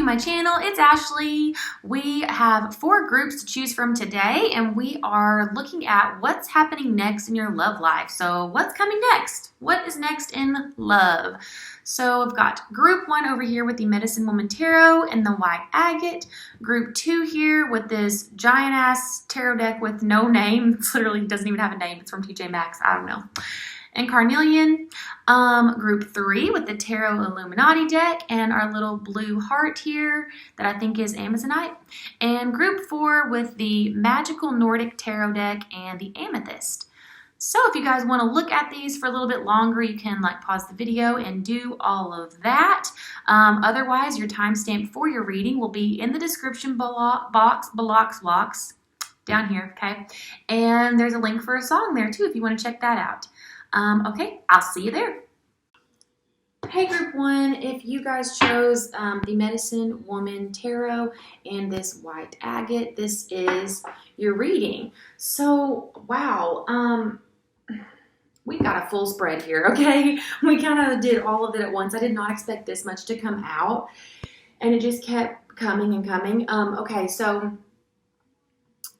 my channel. It's Ashley. We have 4 groups to choose from today, and we are looking at what's happening next in your love life. So what's coming next? What is next in love? So I've got group 1 over here with the Medicine Woman Tarot and the White Agate. Group 2 here with this giant ass tarot deck with no name. It literally doesn't even have a name. It's from TJ Maxx. I don't know. And Carnelian. Group 3 with the Tarot Illuminati deck and our little blue heart here that I think is Amazonite. And group 4 with the Magical Nordic Tarot deck and the Amethyst. So if you guys want to look at these for a little bit longer, you can pause the video and do all of that. Otherwise, your timestamp for your reading will be in the description box down here, okay? And there's a link for a song there too if you want to check that out. Okay, I'll see you there. Hey group 1, if you guys chose the Medicine Woman Tarot and this White Agate, this is your reading. So, wow, we got a full spread here, okay? We kind of did all of it at once. I did not expect this much to come out, and it just kept coming and coming. Okay, so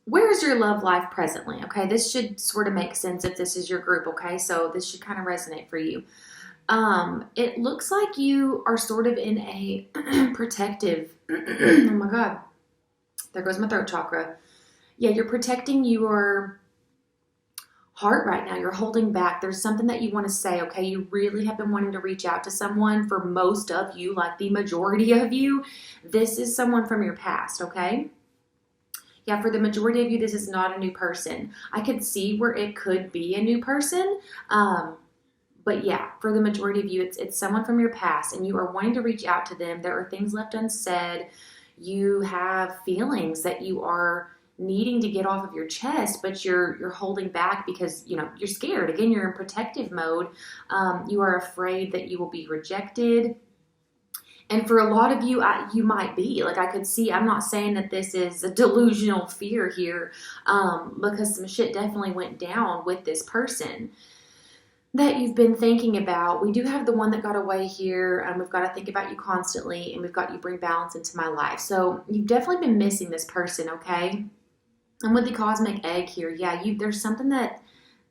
where is your love life presently? Okay, this should sort of make sense if this is your group, okay? So this should kind of resonate for you. It looks like you are sort of in a protective, oh my God, there goes my throat chakra. Yeah, you're protecting your heart right now. You're holding back. There's something that you want to say, okay? You really have been wanting to reach out to someone. For most of you, like the majority of you, this is someone from your past, okay? Yeah, for the majority of you, this is not a new person. I could see where it could be a new person, but yeah, for the majority of you, it's someone from your past, and you are wanting to reach out to them. There are things left unsaid. You have feelings that you are needing to get off of your chest, but you're holding back because, you're scared. Again, you're in protective mode. You are afraid that you will be rejected. And for a lot of you, you might be. I could see, I'm not saying that this is a delusional fear here, because some shit definitely went down with this person that you've been thinking about. We do have the one that got away here, and we've got to think about you constantly, and we've got you bring balance into my life. So you've definitely been missing this person, okay? And with the cosmic egg here, yeah, there's something that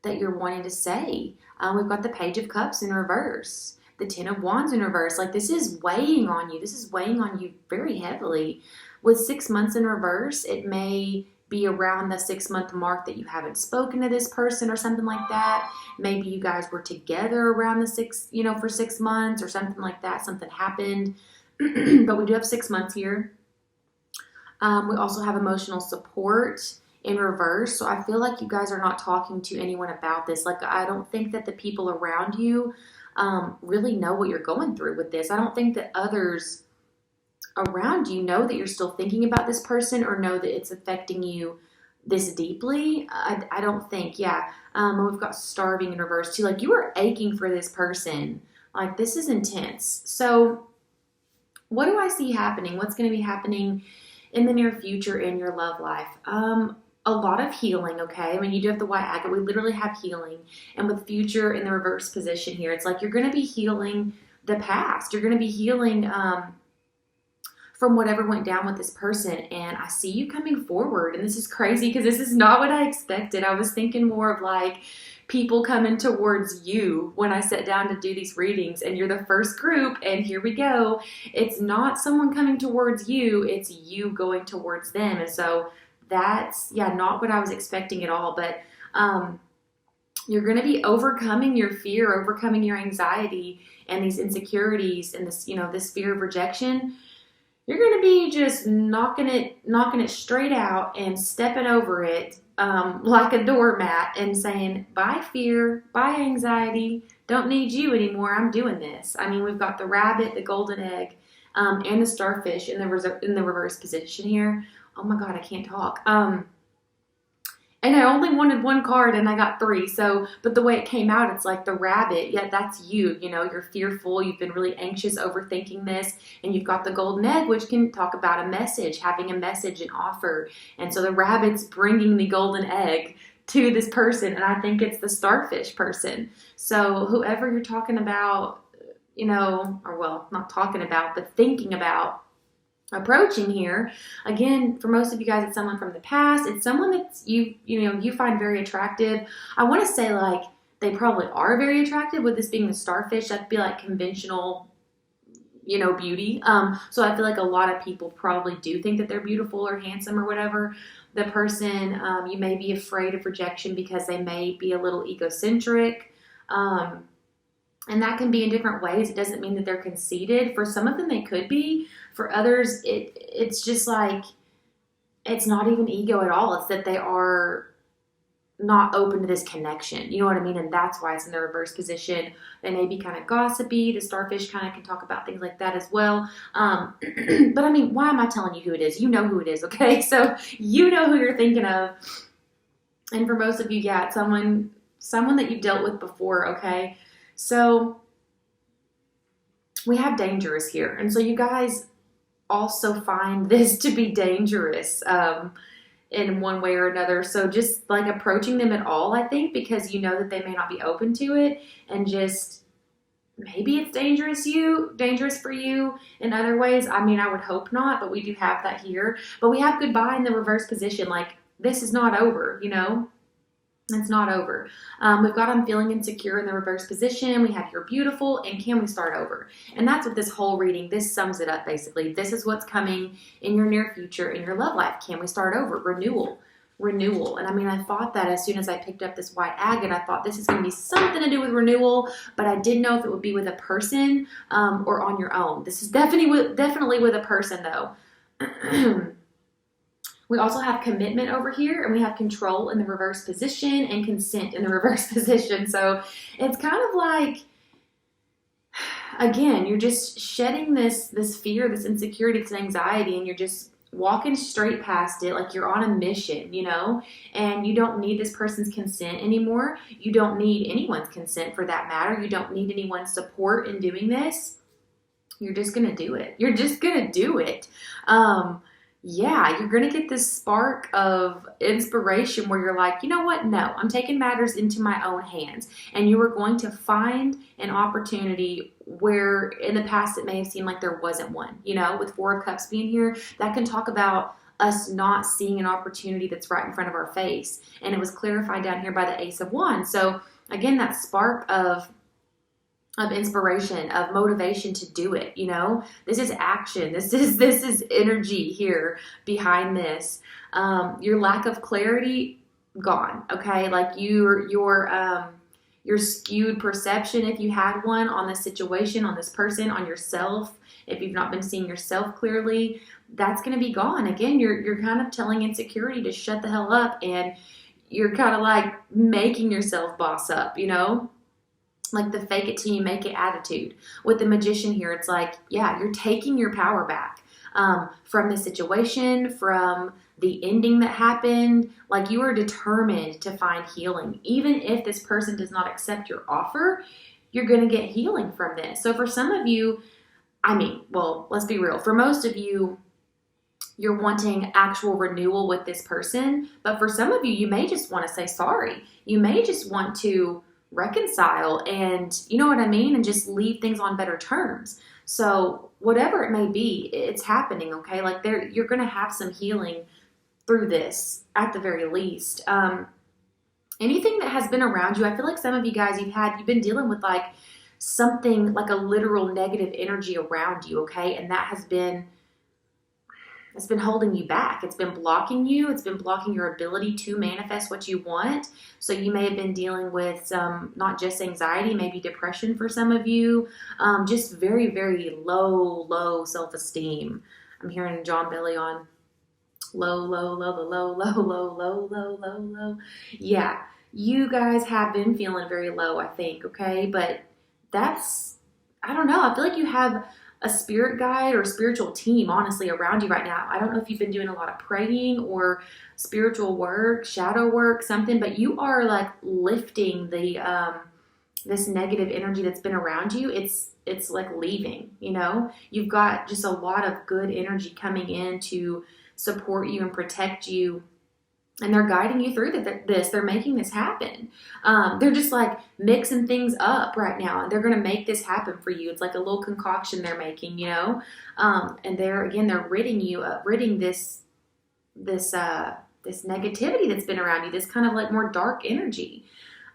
you're wanting to say. We've got the Page of Cups in reverse, the Ten of Wands in reverse. This is weighing on you. This is weighing on you very heavily. With 6 months in reverse, it may be around the 6-month mark that you haven't spoken to this person or something like that. Maybe you guys were together around the for 6 months or something like that. Something happened. But we do have 6 months here. We also have emotional support in reverse. So I feel like you guys are not talking to anyone about this. I don't think that the people around you really know what you're going through with this. I don't think that others around you know that you're still thinking about this person or know that it's affecting you this deeply. I don't think, yeah. And we've got starving in reverse too. You are aching for this person. This is intense. So what do I see happening? What's going to be happening in the near future in your love life? A lot of healing, okay? You do have the White Agate. We literally have healing. And with future in the reverse position here, it's you're going to be healing the past. You're going to be healing from whatever went down with this person. And I see you coming forward. And this is crazy because this is not what I expected. I was thinking more of people coming towards you when I sat down to do these readings. And you're the first group. And here we go. It's not someone coming towards you. It's you going towards them. And so that's, yeah, not what I was expecting at all. But you're going to be overcoming your fear, overcoming your anxiety and these insecurities and this, this fear of rejection. You're going to be just knocking it straight out and stepping over it like a doormat and saying, bye fear, bye anxiety, don't need you anymore, I'm doing this. We've got the rabbit, the golden egg, and the starfish in the reverse position here. Oh my God, I can't talk. And I only wanted 1 card and I got 3. So, but the way it came out, it's the rabbit. Yeah, that's you. You're fearful. You've been really anxious, overthinking this. And you've got the golden egg, which can talk about a message, having a message, an offer. And so the rabbit's bringing the golden egg to this person. And I think it's the starfish person. So whoever you're talking about, or well, not talking about, but thinking about, approaching here. Again, for most of you guys, it's someone from the past. It's someone that's you find very attractive. I want to say like they probably are very attractive, with this being the starfish. That'd be like conventional, beauty. So I feel like a lot of people probably do think that they're beautiful or handsome or whatever. The person, you may be afraid of rejection because they may be a little egocentric. And that can be in different ways. It doesn't mean that they're conceited. For some of them, they could be. For others, it's just like, it's not even ego at all. It's that they are not open to this connection. You know what I mean? And that's why it's in the reverse position. They may be kind of gossipy. The starfish kind of can talk about things like that as well. But I mean, why am I telling you who it is? You know who it is, okay? So you know who you're thinking of. And for most of you, yeah, it's someone that you've dealt with before, okay? So we have dangerous here. And so you guys also find this to be dangerous in one way or another. So just like approaching them at all, I think, because you know that they may not be open to it, and just maybe it's dangerous for you in other ways. I mean, I would hope not, but we do have that here. But we have goodbye in the reverse position. Like, this is not over, It's not over. We've got I'm feeling insecure in the reverse position. We have you're beautiful, and can we start over? And that's what this whole reading, this sums it up basically. This is what's coming in your near future in your love life. Can we start over? Renewal. And I mean, I thought that as soon as I picked up this white agate, I thought this is going to be something to do with renewal, but I didn't know if it would be with a person or on your own. This is definitely with a person though. We also have commitment over here, and we have control in the reverse position and consent in the reverse position. So it's kind of like, again, you're just shedding this fear, this insecurity, this anxiety, and you're just walking straight past it like you're on a mission, and you don't need this person's consent anymore. You don't need anyone's consent for that matter. You don't need anyone's support in doing this. You're just going to do it. Yeah, you're going to get this spark of inspiration where you're like, you know what? No, I'm taking matters into my own hands. And you are going to find an opportunity where in the past it may have seemed like there wasn't one. With Four of Cups being here, that can talk about us not seeing an opportunity that's right in front of our face. And it was clarified down here by the Ace of Wands. So again, that spark of inspiration, of motivation to do it. This is action. This is energy here behind this. Your lack of clarity, gone. Okay. Like your skewed perception, if you had one, on this situation, on this person, on yourself, if you've not been seeing yourself clearly, that's going to be gone. Again, you're kind of telling insecurity to shut the hell up, and you're kind of like making yourself boss up, like the fake it till you make it attitude. With the Magician here, it's like, yeah, you're taking your power back from the situation, from the ending that happened. Like, you are determined to find healing. Even if this person does not accept your offer, you're going to get healing from this. So for some of you, let's be real. For most of you, you're wanting actual renewal with this person. But for some of you, you may just want to say sorry. You may just want to reconcile, and you know what I mean, and just leave things on better terms. So whatever it may be, it's happening, okay? Like, you're going to have some healing through this at the very least. Anything that has been around you, I feel like some of you guys, you've been dealing with like something like a literal negative energy around you, okay? And that has been, it's been holding you back. It's been blocking you. It's been blocking your ability to manifest what you want. So you may have been dealing with some, not just anxiety, maybe depression for some of you, just very, very low self-esteem. I'm hearing John Belly on low. Yeah, you guys have been feeling very low, I think, okay? But that's, I don't know. I feel like you have a spirit guide or spiritual team, honestly, around you right now. I don't know if you've been doing a lot of praying or spiritual work, shadow work, something, but you are like lifting the this negative energy that's been around you. It's like leaving, You've got just a lot of good energy coming in to support you and protect you and they're guiding you through this. They're making this happen. They're just like mixing things up right now, and they're going to make this happen for you. It's like a little concoction they're making, and they're ridding this negativity that's been around you, this kind of like more dark energy.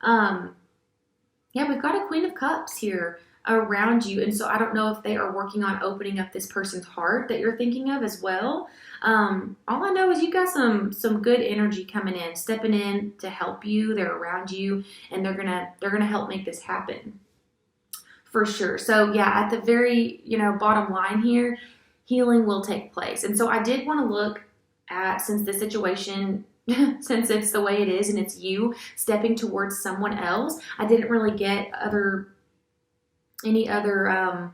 Yeah, we've got a Queen of Cups here around you, and so I don't know if they are working on opening up this person's heart that you're thinking of as well. All I know is you got some good energy coming in, stepping in to help you. They're around you, and they're gonna help make this happen for sure. So yeah, at the very bottom line here, healing will take place. And so I did want to look at, since the situation, since it's the way it is and it's you stepping towards someone else, I didn't really get any other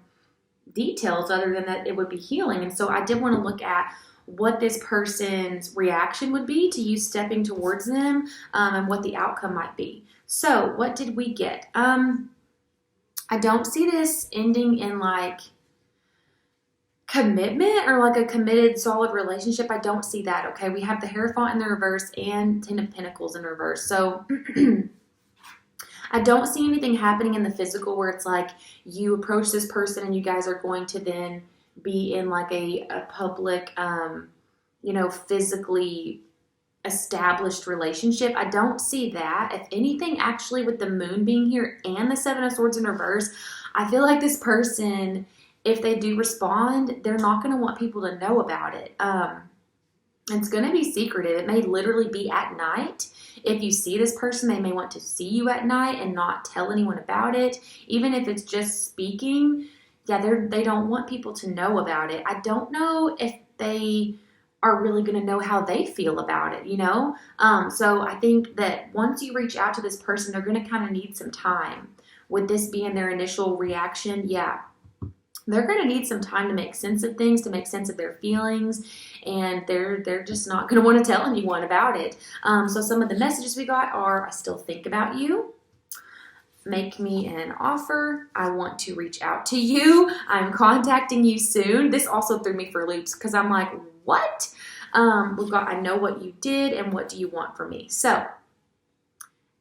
details other than that it would be healing. And so I did want to look at what this person's reaction would be to you stepping towards them, and what the outcome might be. So what did we get? I don't see this ending in like commitment or like a committed solid relationship. I don't see that. Okay, we have the Hierophant in the reverse and Ten of Pentacles in reverse. So I don't see anything happening in the physical where it's like you approach this person and you guys are going to then be in like a public physically established relationship. I don't see that. If anything, actually, with the Moon being here and the Seven of Swords in reverse, I feel like this person, if they do respond, they're not going to want people to know about it. It's going to be secretive. It may literally be at night. If you see this person, they may want to see you at night and not tell anyone about it. Even if it's just speaking, they don't want people to know about it. I don't know if they are really going to know how they feel about it, So I think that once you reach out to this person, they're going to kind of need some time. With this being their initial reaction, they're going to need some time to make sense of things, to make sense of their feelings, and they're just not going to want to tell anyone about it. So some of the messages we got are, I still think about you. Make me an offer. I want to reach out to you. I'm contacting you soon. This also threw me for loops because I'm like, what? We've got, I know what you did and what do you want from me? So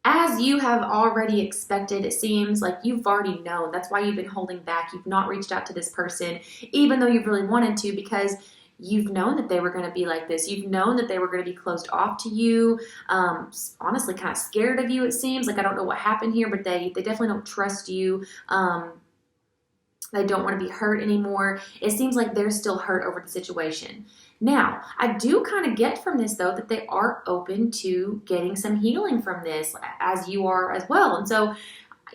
as you have already expected, it seems like you've already known. That's why you've been holding back. You've not reached out to this person, even though you really wanted to, because you've known that they were going to be like this. You've known that they were going to be closed off to you. Honestly, kind of scared of you, it seems. Like, I don't know what happened here, but they definitely don't trust you. They don't want to be hurt anymore. It seems like they're still hurt over the situation. Now, I do kind of get from this, though, that they are open to getting some healing from this, as you are as well. And so,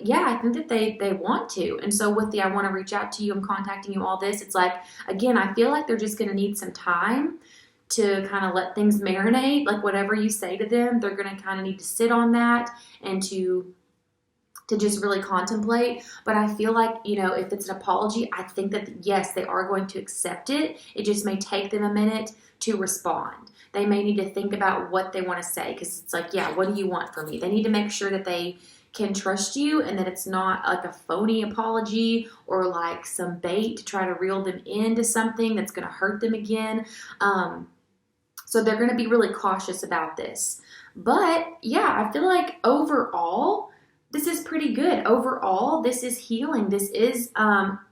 I think that they want to. And so with the I want to reach out to you, I'm contacting you, all this, it's like, again, I feel like they're just going to need some time to kind of let things marinate. Like, whatever you say to them, they're going to kind of need to sit on that and to just really contemplate. But I feel like, if it's an apology, I think that, yes, they are going to accept it. It just may take them a minute to respond. They may need to think about what they want to say, because it's like, what do you want from me? They need to make sure that they can trust you and that it's not like a phony apology or like some bait to try to reel them into something that's going to hurt them again. So they're going to be really cautious about this. But I feel like overall, this is pretty good. Overall, this is healing. This is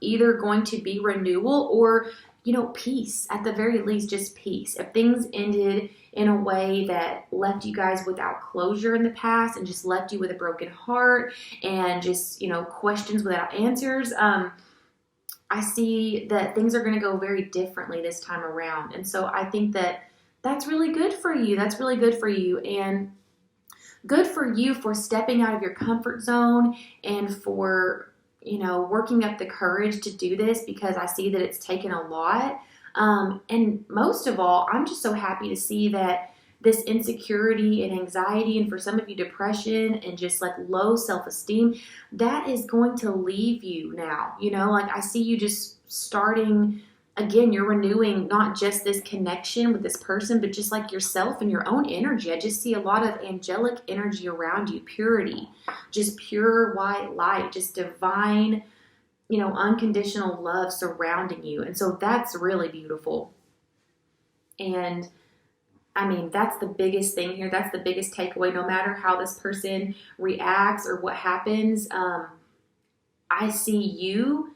either going to be renewal or, peace. At the very least, just peace. If things ended in a way that left you guys without closure in the past and just left you with a broken heart and just, questions without answers, I see that things are going to go very differently this time around. And so I think that that's really good for you. That's really good for you. And good for you for stepping out of your comfort zone and for, working up the courage to do this, because I see that it's taken a lot. And most of all, I'm just so happy to see that this insecurity and anxiety, and for some of you, depression and just like low self-esteem, that is going to leave you now. Like, I see you just starting again, you're renewing not just this connection with this person, but just like yourself and your own energy. I just see a lot of angelic energy around you, purity, just pure white light, just divine, unconditional love surrounding you. And so that's really beautiful. And I mean, that's the biggest thing here. That's the biggest takeaway. No matter how this person reacts or what happens, I see you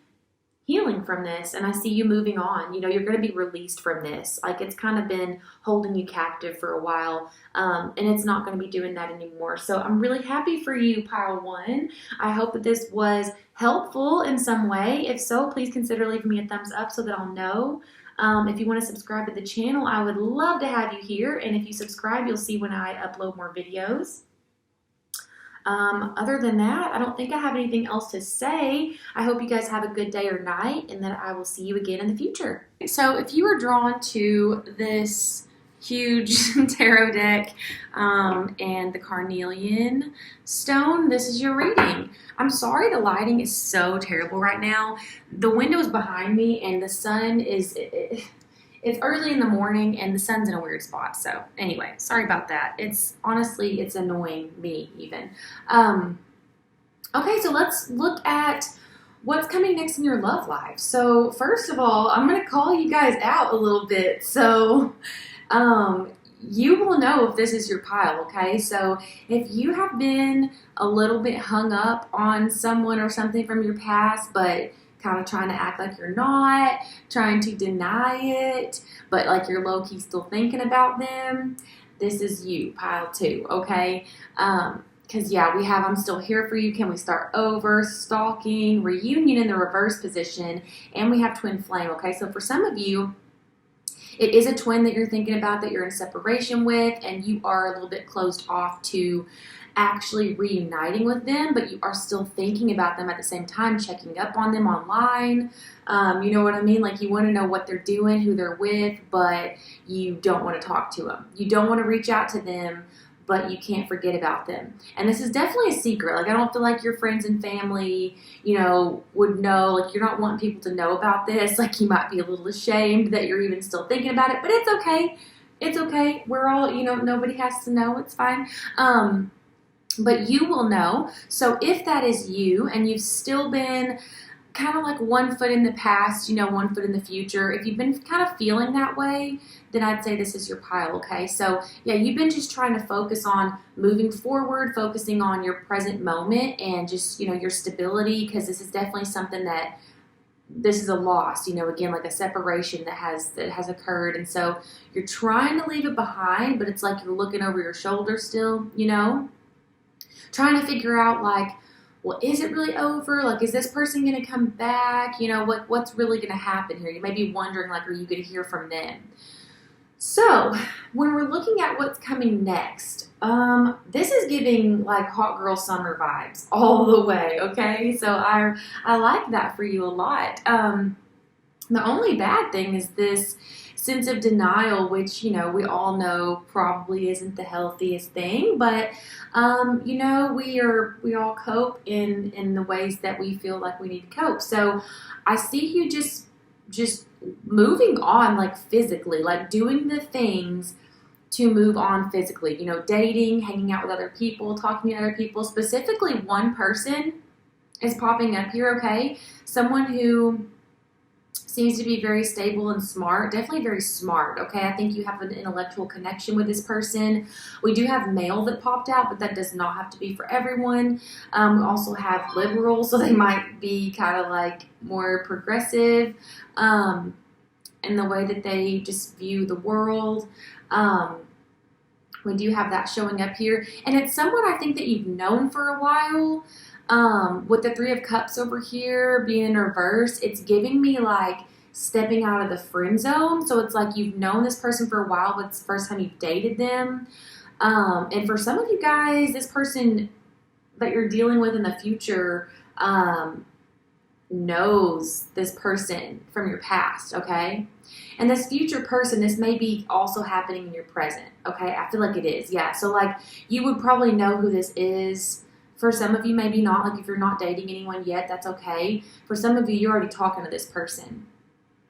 healing from this, and I see you moving on. You know, you're going to be released from this. Like, it's kind of been holding you captive for a while, and it's not going to be doing that anymore. So I'm really happy for you, pile one. I hope that this was helpful in some way. If so, please consider leaving me a thumbs up so that I'll know. If you want to subscribe to the channel, I would love to have you here. And if you subscribe, you'll see when I upload more videos. Other than that, I don't think I have anything else to say. I hope you guys have a good day or night, and that I will see you again in the future. So if you are drawn to this huge tarot deck and the carnelian stone, this is your reading. I'm sorry the lighting is so terrible right now. The window is behind me, and the sun is... It's early in the morning and the sun's in a weird spot. So anyway, sorry about that. It's honestly, it's annoying me even. Okay, so let's look at what's coming next in your love life. So first of all, I'm going to call you guys out a little bit. So you will know if this is your pile, okay? So if you have been a little bit hung up on someone or something from your past, but kind of trying to act like you're not, trying to deny it, but like you're low-key still thinking about them, this is you, pile two, okay? Because yeah, we have I'm still here for you, can we start over, stalking, reunion in the reverse position, and we have twin flame, okay? So for some of you, it is a twin that you're thinking about that you're in separation with, and you are a little bit closed off to actually reuniting with them, but you are still thinking about them at the same time, checking up on them online. You know what I mean? Like, you want to know what they're doing, who they're with, but you don't want to talk to them. You don't want to reach out to them, but you can't forget about them. And this is definitely a secret. Like, I don't feel like your friends and family, you know, would know. Like, you're not wanting people to know about this. Like, you might be a little ashamed that you're even still thinking about it, but it's okay. It's okay. We're all, you know, nobody has to know. It's fine. But you will know. So if that is you and you've still been kind of like 1 foot in the past, you know, 1 foot in the future, if you've been kind of feeling that way, then I'd say this is your pile, okay? So yeah, you've been just trying to focus on moving forward, focusing on your present moment and just, you know, your stability, because this is definitely something that this is a loss, you know, again, like a separation that has occurred. And so you're trying to leave it behind, but it's like you're looking over your shoulder still, you know? Trying to figure out, like, well, is it really over? Like, is this person going to come back? You know, what's really going to happen here? You may be wondering, like, are you going to hear from them? So, when we're looking at what's coming next, this is giving, like, hot girl summer vibes all the way, okay? So, I like that for you a lot. The only bad thing is this sense of denial, which, you know, we all know probably isn't the healthiest thing, but, you know, we all cope in the ways that we feel like we need to cope. So I see you just moving on, like, physically, like doing the things to move on physically, you know, dating, hanging out with other people, talking to other people. Specifically, one person is popping up here, okay? Someone who seems to be very stable and smart, definitely very smart, okay? I think you have an intellectual connection with this person. We do have male that popped out, but that does not have to be for everyone. We also have liberal, so they might be kind of like more progressive in the way that they just view the world. We do have that showing up here. And it's someone I think that you've known for a while. With the Three of Cups over here being in reverse, it's giving me like stepping out of the friend zone. So it's like you've known this person for a while, but it's the first time you've dated them. And for some of you guys, this person that you're dealing with in the future knows this person from your past, okay? And this future person, this may be also happening in your present, okay? I feel like it is, yeah. So like you would probably know who this is. For some of you, maybe not. Like if you're not dating anyone yet, that's okay. For some of you, you're already talking to this person.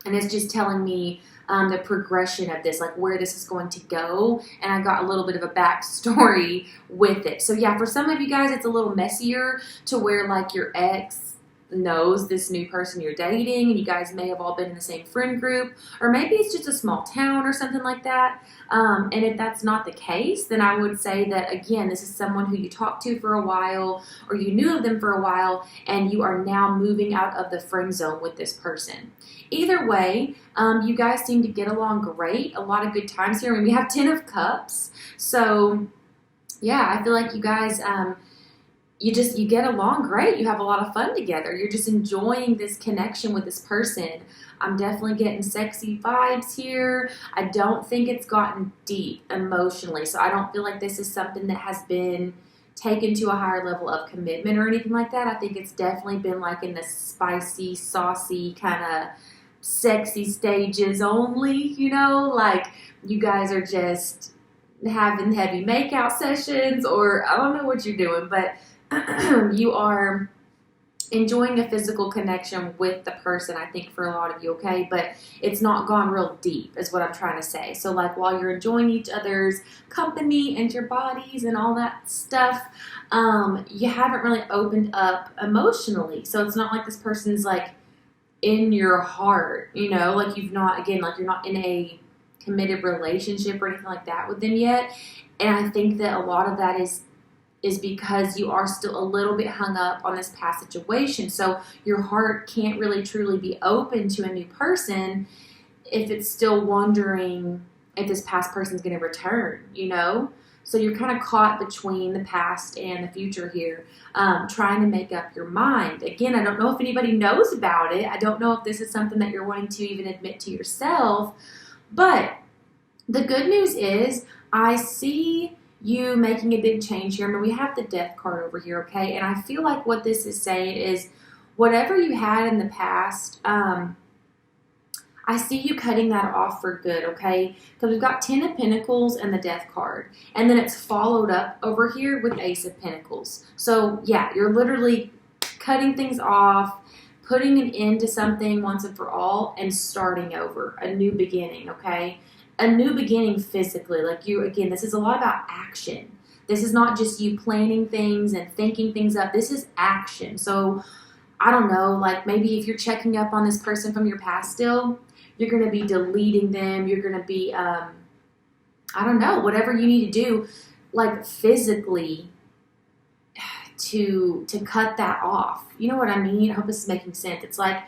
And it's just telling me the progression of this, like where this is going to go. And I got a little bit of a backstory with it. So yeah, for some of you guys, it's a little messier to where like your ex knows this new person you're dating, and you guys may have all been in the same friend group, or maybe it's just a small town or something like that. And if that's not the case, then I would say that, again, this is someone who you talked to for a while, or you knew of them for a while, and you are now moving out of the friend zone with this person. Either way, you guys seem to get along great. A lot of good times here. I mean, we have 10 of Cups. So, yeah, I feel like you guys, you get along great. You have a lot of fun together. You're just enjoying this connection with this person. I'm definitely getting sexy vibes here. I don't think it's gotten deep emotionally. So I don't feel like this is something that has been taken to a higher level of commitment or anything like that. I think it's definitely been like in the spicy, saucy, kind of sexy stages only, you know? Like you guys are just having heavy makeout sessions, or I don't know what you're doing, but you are enjoying a physical connection with the person, I think, for a lot of you, okay? But it's not gone real deep is what I'm trying to say. So like while you're enjoying each other's company and your bodies and all that stuff, you haven't really opened up emotionally. So it's not like this person's like in your heart, you know, like you've not, again, like you're not in a committed relationship or anything like that with them yet. And I think that a lot of that is because you are still a little bit hung up on this past situation. So your heart can't really truly be open to a new person if it's still wondering if this past person's going to return, you know? So you're kind of caught between the past and the future here, trying to make up your mind. Again, I don't know if anybody knows about it. I don't know if this is something that you're wanting to even admit to yourself. But the good news is I see you making a big change here. I mean, we have the Death card over here, okay? And I feel like what this is saying is whatever you had in the past, I see you cutting that off for good, okay? Because we've got 10 of Pentacles and the Death card. And then it's followed up over here with Ace of Pentacles. So, yeah, you're literally cutting things off, putting an end to something once and for all, and starting over, a new beginning, okay? A new beginning physically. Like you, again, this is a lot about action. This is not just you planning things and thinking things up. This is action. So, I don't know, like maybe if you're checking up on this person from your past still, you're going to be deleting them. You're going to be, I don't know, whatever you need to do, like physically to cut that off. You know what I mean? I hope this is making sense. It's like,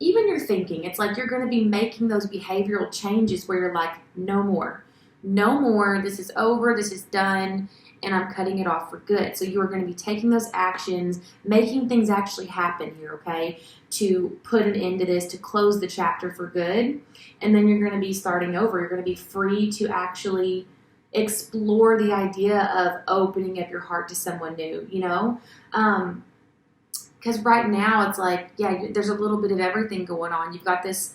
even your thinking, it's like you're going to be making those behavioral changes where you're like, no more, this is over, this is done, and I'm cutting it off for good. So you're going to be taking those actions, making things actually happen here, okay, to put an end to this, to close the chapter for good, and then you're going to be starting over. You're going to be free to actually explore the idea of opening up your heart to someone new, you know? Because right now it's like, yeah, there's a little bit of everything going on. You've got this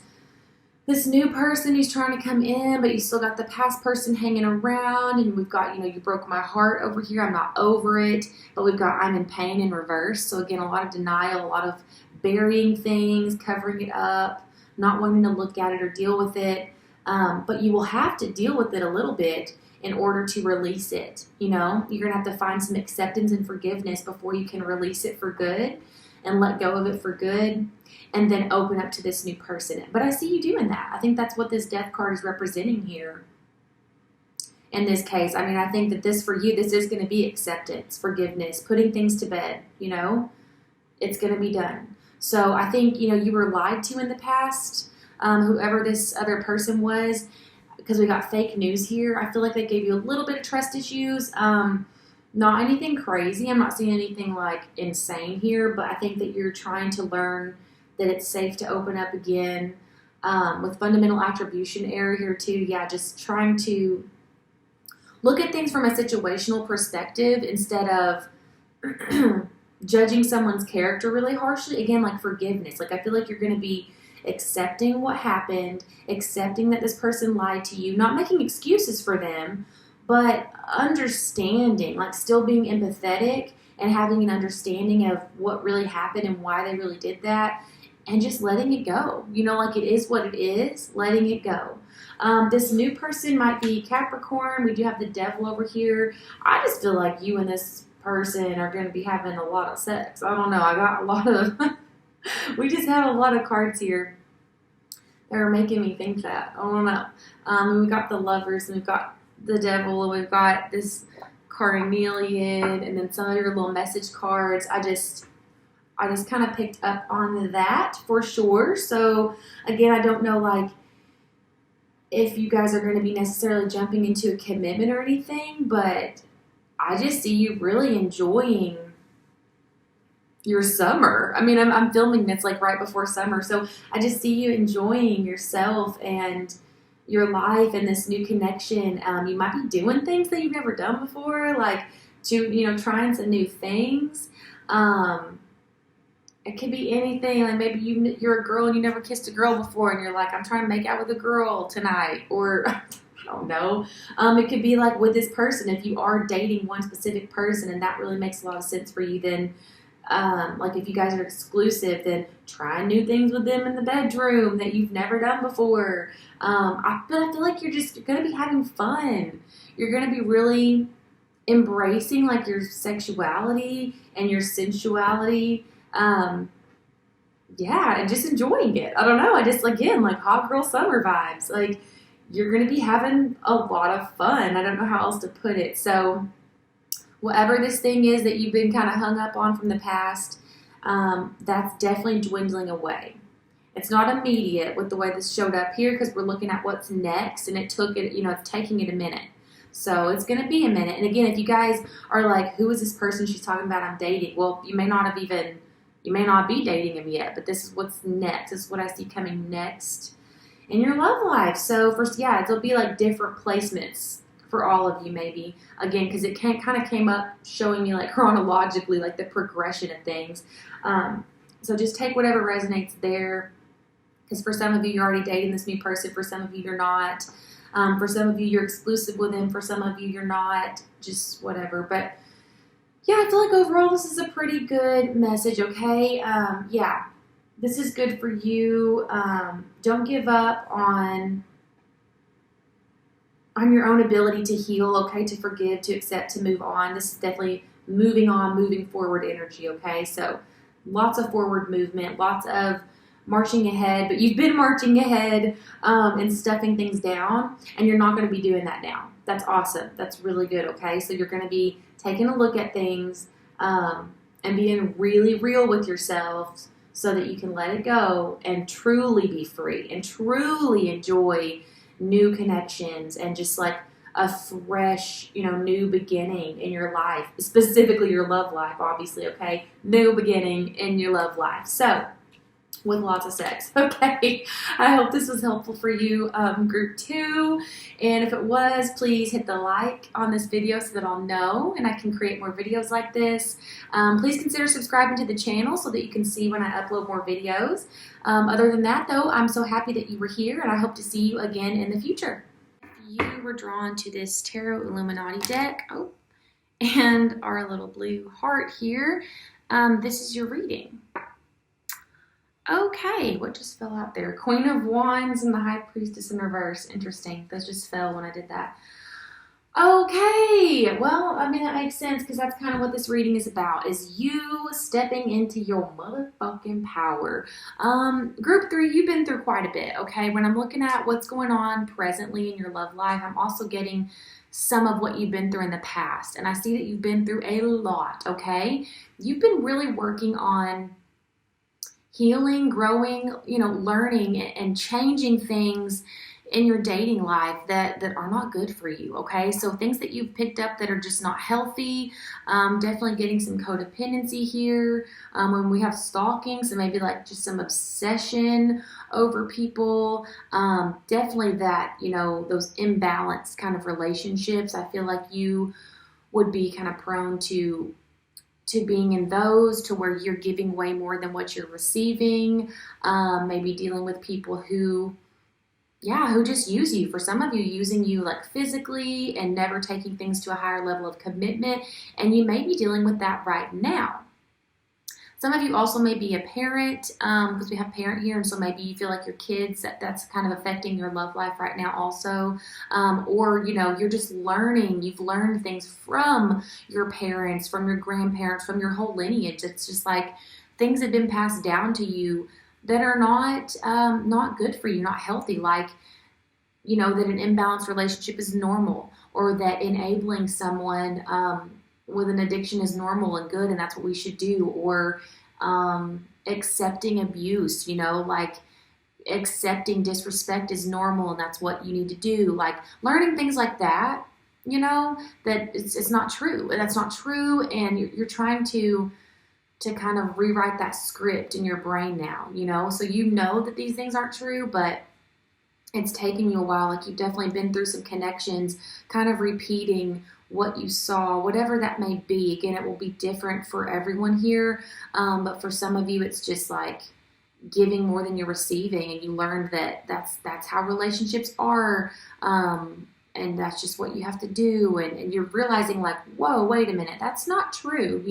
new person who's trying to come in, but you still got the past person hanging around, and we've got, you know, you broke my heart over here, I'm not over it, but we've got I'm in pain in reverse. So again, a lot of denial, a lot of burying things, covering it up, not wanting to look at it or deal with it. But you will have to deal with it a little bit in order to release it. You know, you're going to have to find some acceptance and forgiveness before you can release it for good and let go of it for good, and then open up to this new person. But I see you doing that. I think that's what this Death card is representing here. In this case, I mean, I think that this for you, this is going to be acceptance, forgiveness, putting things to bed, you know, it's going to be done. So I think, you know, you were lied to in the past, whoever this other person was, because we got fake news here. I feel like they gave you a little bit of trust issues. Not anything crazy. I'm not seeing anything like insane here, but I think that you're trying to learn that it's safe to open up again. With fundamental attribution error here too. Yeah, just trying to look at things from a situational perspective instead of judging someone's character really harshly. Again, like forgiveness. Like I feel like you're going to be accepting what happened, accepting that this person lied to you, not making excuses for them, but understanding, like still being empathetic and having an understanding of what really happened and why they really did that, and just letting it go. You know, like it is what it is, letting it go. This new person might be Capricorn. We do have the Devil over here. I just feel like you and this person are going to be having a lot of sex. I don't know. I got a lot of, we just have a lot of cards here that are making me think that. I don't know. And we got the Lovers, and we've got the Devil, and we've got this Carnelian, and then some of your little message cards. I just kind of picked up on that for sure. So again, I don't know like if you guys are going to be necessarily jumping into a commitment or anything, but I just see you really enjoying your summer. I mean, I'm filming this like right before summer, so I just see you enjoying yourself and your life and this new connection. You might be doing things that you've never done before, like trying some new things. It could be anything. Like maybe you're a girl and you never kissed a girl before, and you're like, I'm trying to make out with a girl tonight, or I don't know. It could be like with this person, if you are dating one specific person and that really makes a lot of sense for you, then like if you guys are exclusive, then try new things with them in the bedroom that you've never done before. But I feel like you're going to be having fun. You're going to be really embracing like your sexuality and your sensuality. And just enjoying it. I don't know. I just, again, like hot girl summer vibes. Like you're going to be having a lot of fun. I don't know how else to put it. So whatever this thing is that you've been kind of hung up on from the past, that's definitely dwindling away. It's not immediate with the way this showed up here, because we're looking at what's next, and it's taking it a minute. So it's going to be a minute. And again, if you guys are like, who is this person she's talking about I'm dating? Well, you may not be dating him yet, but this is what's next. This is what I see coming next in your love life. So first, it'll be like different placements for all of you, maybe. Again, because it kind of came up showing me like chronologically, like the progression of things. So just take whatever resonates there. Because for some of you, you're already dating this new person. For some of you, you're not. For some of you, you're exclusive with them. For some of you, you're not. Just whatever. But yeah, I feel like overall this is a pretty good message, okay? This is good for you. Don't give up on your own ability to heal, okay? To forgive, to accept, to move on. This is definitely moving on, moving forward energy, okay? So lots of forward movement, lots of marching ahead, but you've been marching ahead and stuffing things down, and you're not going to be doing that now. That's awesome. That's really good, okay? So you're going to be taking a look at things and being really real with yourselves so that you can let it go and truly be free and truly enjoy new connections and just like a fresh, new beginning in your life, specifically your love life, obviously, okay? New beginning in your love life. So, with lots of sex. Okay. I hope this was helpful for you, group 2. And if it was, please hit the like on this video so that I'll know and I can create more videos like this. Please consider subscribing to the channel so that you can see when I upload more videos. Other than that, though, I'm so happy that you were here, and I hope to see you again in the future. If you were drawn to this Tarot Illuminati deck, and our little blue heart here, this is your reading. Okay, what just fell out there? Queen of Wands and the High Priestess in reverse. Interesting. Those just fell when I did that. Okay, well, I mean, that makes sense because that's kind of what this reading is about, is you stepping into your motherfucking power. Group 3, you've been through quite a bit, okay? When I'm looking at what's going on presently in your love life, I'm also getting some of what you've been through in the past. And I see that you've been through a lot, okay? You've been really working on healing, growing, learning and changing things in your dating life that are not good for you, okay? So things that you've picked up that are just not healthy, definitely getting some codependency here. When we have stalking, so maybe like just some obsession over people, definitely that, those imbalanced kind of relationships. I feel like you would be kind of prone to being in those, to where you're giving way more than what you're receiving, maybe dealing with people who just use you. For some of you, using you like physically and never taking things to a higher level of commitment, and you may be dealing with that right now. Some of you also may be a parent, because we have parent here, and so maybe you feel like your kids, that's kind of affecting your love life right now also. Or, you're just learning. You've learned things from your parents, from your grandparents, from your whole lineage. It's just like things have been passed down to you that are not good for you, not healthy. Like, that an imbalanced relationship is normal, or that enabling someone with an addiction is normal and good, and that's what we should do, or accepting abuse, like accepting disrespect is normal and that's what you need to do. Like learning things like that, that it's not true. That's not true, and you're trying to kind of rewrite that script in your brain now, so that these things aren't true, but it's taken you a while. Like you've definitely been through some connections, kind of repeating what you saw, whatever that may be. Again, it will be different for everyone here, but for some of you, it's just like giving more than you're receiving, and you learned that that's how relationships are, and that's just what you have to do, and you're realizing like, whoa, wait a minute, that's not true,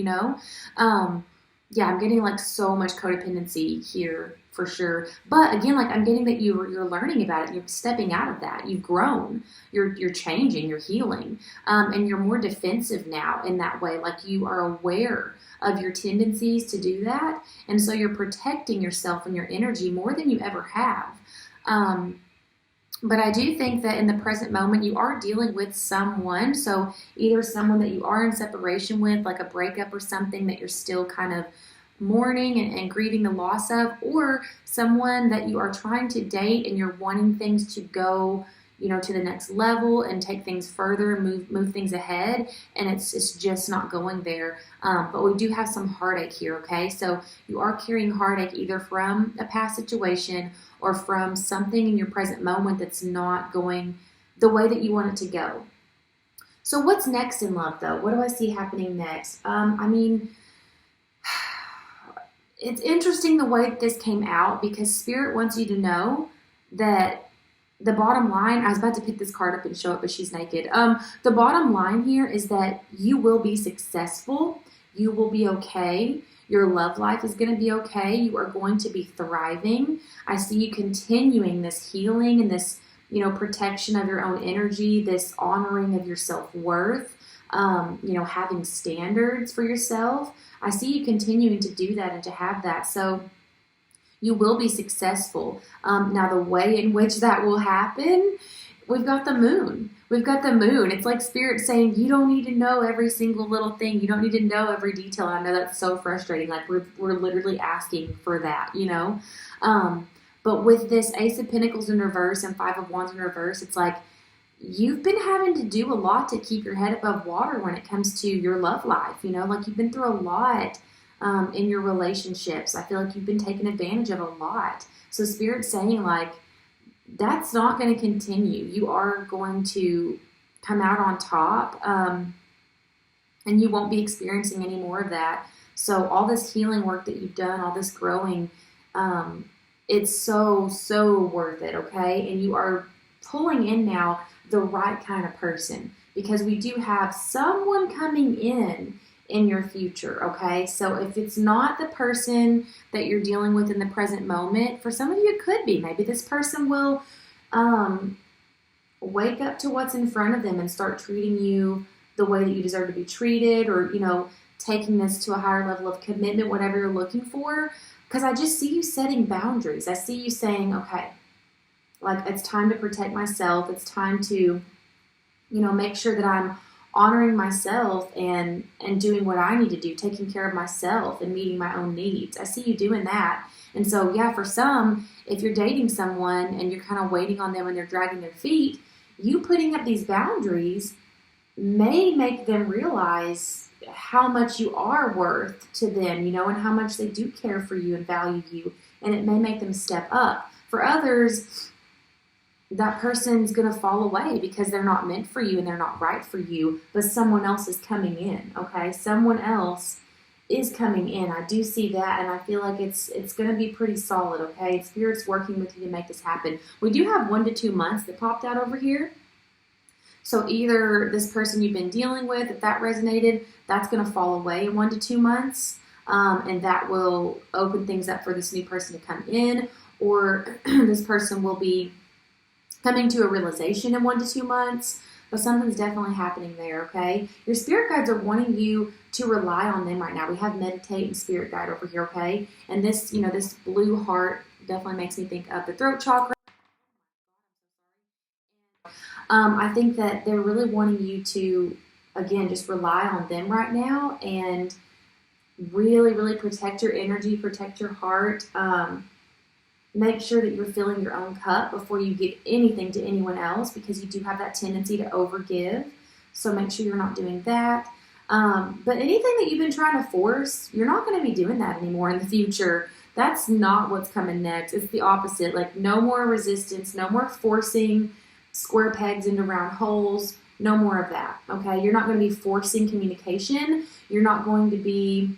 I'm getting like so much codependency here for sure. But again, like I'm getting that you're learning about it. You're stepping out of that. You've grown. You're changing. You're healing, and you're more defensive now in that way. Like you are aware of your tendencies to do that, and so you're protecting yourself and your energy more than you ever have. But I do think that in the present moment, you are dealing with someone. So either someone that you are in separation with, like a breakup or something that you're still kind of mourning and grieving the loss of, or someone that you are trying to date and you're wanting things to go, to the next level and take things further, move things ahead, and it's just not going there. But we do have some heartache here, okay? So you are carrying heartache either from a past situation or from something in your present moment that's not going the way that you want it to go. So what's next in love, though? What do I see happening next? It's interesting the way that this came out, because Spirit wants you to know that the bottom line, I was about to pick this card up and show it, but she's naked. The bottom line here is that you will be successful. You will be okay. Your love life is going to be okay. You are going to be thriving. I see you continuing this healing and this, protection of your own energy, this honoring of your self-worth, having standards for yourself. I see you continuing to do that and to have that. So you will be successful. Now, the way in which that will happen, we've got the moon. We've got the moon. It's like Spirit saying, you don't need to know every single little thing. You don't need to know every detail. I know that's so frustrating. Like we're literally asking for that, But with this Ace of Pentacles in reverse and Five of Wands in reverse, it's like you've been having to do a lot to keep your head above water when it comes to your love life. Like you've been through a lot in your relationships. I feel like you've been taken advantage of a lot. So Spirit's saying like, that's not going to continue. You are going to come out on top, and you won't be experiencing any more of that. So all this healing work that you've done, all this growing, it's so, so worth it, okay? And you are pulling in now the right kind of person, because we do have someone coming in your future, okay? So if it's not the person that you're dealing with in the present moment, for some of you it could be. Maybe this person will wake up to what's in front of them and start treating you the way that you deserve to be treated, or, taking this to a higher level of commitment, whatever you're looking for. Because I just see you setting boundaries. I see you saying, okay, like it's time to protect myself. It's time to, make sure that I'm honoring myself and doing what I need to do, taking care of myself and meeting my own needs. I see you doing that. And so, yeah, for some, if you're dating someone and you're kind of waiting on them and they're dragging their feet, you putting up these boundaries may make them realize how much you are worth to them, and how much they do care for you and value you. And it may make them step up. For others, that person's going to fall away because they're not meant for you and they're not right for you, but someone else is coming in, okay? Someone else is coming in. I do see that, and I feel like it's going to be pretty solid, okay? Spirit's working with you to make this happen. We do have 1 to 2 months that popped out over here. So either this person you've been dealing with, if that resonated, that's going to fall away in 1 to 2 months. and that will open things up for this new person to come in, or this person will be coming to a realization in 1 to 2 months. But something's definitely happening there, okay? Your spirit guides are wanting you to rely on them right now. We have meditate and spirit guide over here, okay? And this, this blue heart definitely makes me think of the throat chakra. I think that they're really wanting you to, again, just rely on them right now and really, really protect your energy, protect your heart. Make sure that you're filling your own cup before you give anything to anyone else, because you do have that tendency to overgive. So make sure you're not doing that. But anything that you've been trying to force, you're not going to be doing that anymore in the future. That's not what's coming next. It's the opposite. Like, no more resistance, no more forcing square pegs into round holes. No more of that, okay? You're not going to be forcing communication. You're not going to be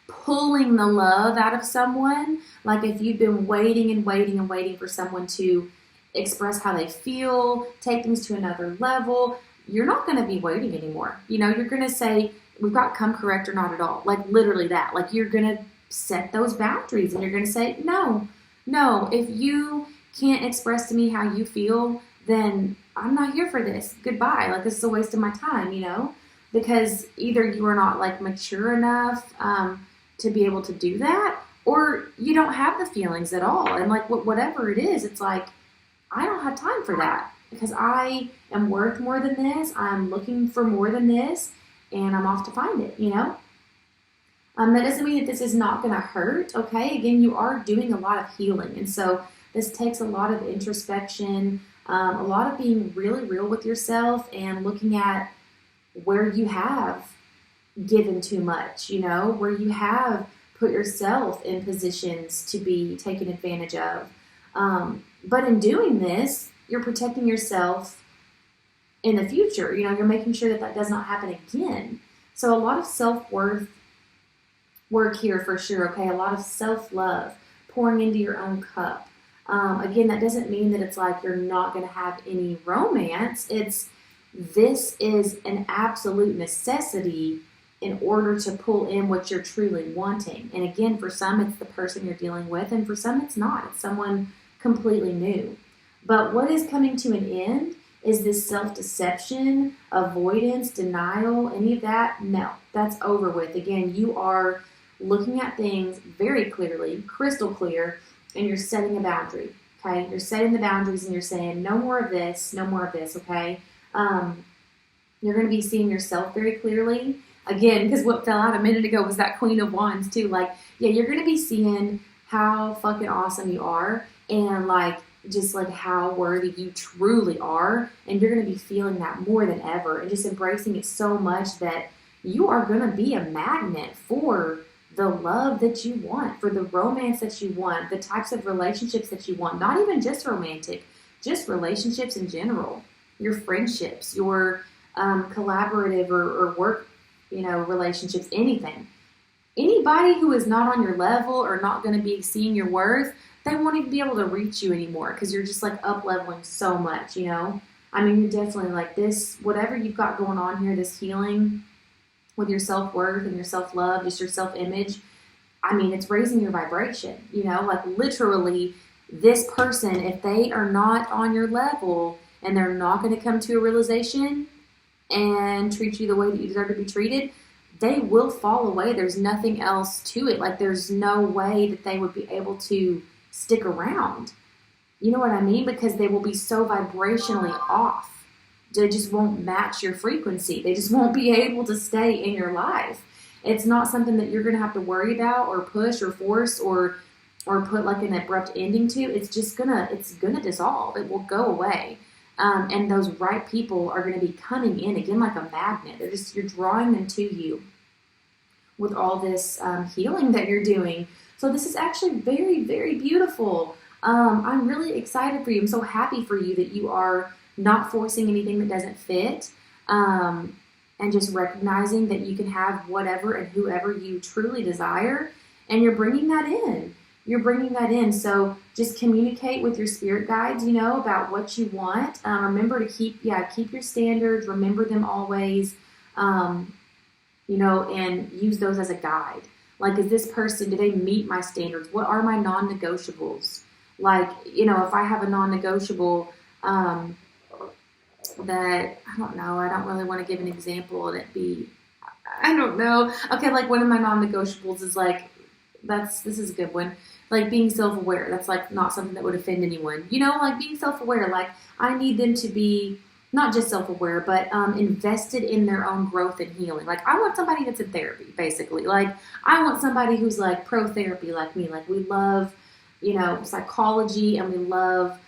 pulling the love out of someone. Like, if you've been waiting and waiting and waiting for someone to express how they feel, take things to another level, you're not going to be waiting anymore. You're going to say, we've got come correct or not at all. Like, literally that. Like, you're going to set those boundaries and you're going to say, no, if you can't express to me how you feel, then I'm not here for this. Goodbye. Like, this is a waste of my time, because either you are not, like, mature enough to be able to do that, or you don't have the feelings at all. And, like, whatever it is, it's like, I don't have time for that, because I am worth more than this. I'm looking for more than this, and I'm off to find it, That doesn't mean that this is not going to hurt, okay? Again, you are doing a lot of healing, and so this takes a lot of introspection, a lot of being really real with yourself and looking at where you have given too much, where you have put yourself in positions to be taken advantage of. But in doing this, you're protecting yourself in the future. You're making sure that does not happen again. So a lot of self-worth work here for sure, okay? A lot of self-love, pouring into your own cup. Again, that doesn't mean that it's like you're not going to have any romance. This is an absolute necessity in order to pull in what you're truly wanting. And again, for some, it's the person you're dealing with, and for some, it's not. It's someone completely new. But what is coming to an end is this self-deception, avoidance, denial, any of that. No, that's over with. Again, you are looking at things very clearly, crystal clear, and you're setting a boundary, okay? You're setting the boundaries and you're saying, no more of this, okay? You're going to be seeing yourself very clearly. Again, because what fell out a minute ago was that Queen of Wands too. Like, yeah, you're going to be seeing how fucking awesome you are, and like, just like how worthy you truly are. And you're going to be feeling that more than ever and just embracing it so much that you are going to be a magnet for the love that you want, for the romance that you want, the types of relationships that you want, not even just romantic, just relationships in general, your friendships, your collaborative or work, relationships, anything. Anybody who is not on your level or not going to be seeing your worth, they won't even be able to reach you anymore, because you're just like up leveling so much, you're definitely like this, whatever you've got going on here, this healing with your self-worth and your self-love, just your self-image. It's raising your vibration, like literally this person, if they are not on your level and they're not going to come to a realization and treat you the way that you deserve to be treated, they will fall away. There's nothing else to it. Like, there's no way that they would be able to stick around. You know what I mean? Because they will be so vibrationally off. They just won't match your frequency. They just won't be able to stay in your life. It's not something that you're going to have to worry about or push or force or put like an abrupt ending to. It's just gonna dissolve. It will go away. And those right people are going to be coming in again like a magnet. You're drawing them to you with all this healing that you're doing. So this is actually very, very beautiful. I'm really excited for you. I'm so happy for you that you are not forcing anything that doesn't fit, and just recognizing that you can have whatever and whoever you truly desire, and you're bringing that in. So just communicate with your spirit guides, about what you want. Remember to keep your standards, remember them always, and use those as a guide. Like, is this person, do they meet my standards? What are my non-negotiables? Like, you know, if I have a non-negotiable that, I don't know, I don't really want to give an example and it be, I don't know. Okay, like one of my non-negotiables is like, this is a good one. Like being self-aware. That's like not something that would offend anyone. You know, like being self-aware. Like I need them to be not just self-aware, but invested in their own growth and healing. Like I want somebody that's in therapy, basically. Like I want somebody who's like pro-therapy like me. Like we love, you know, psychology and we love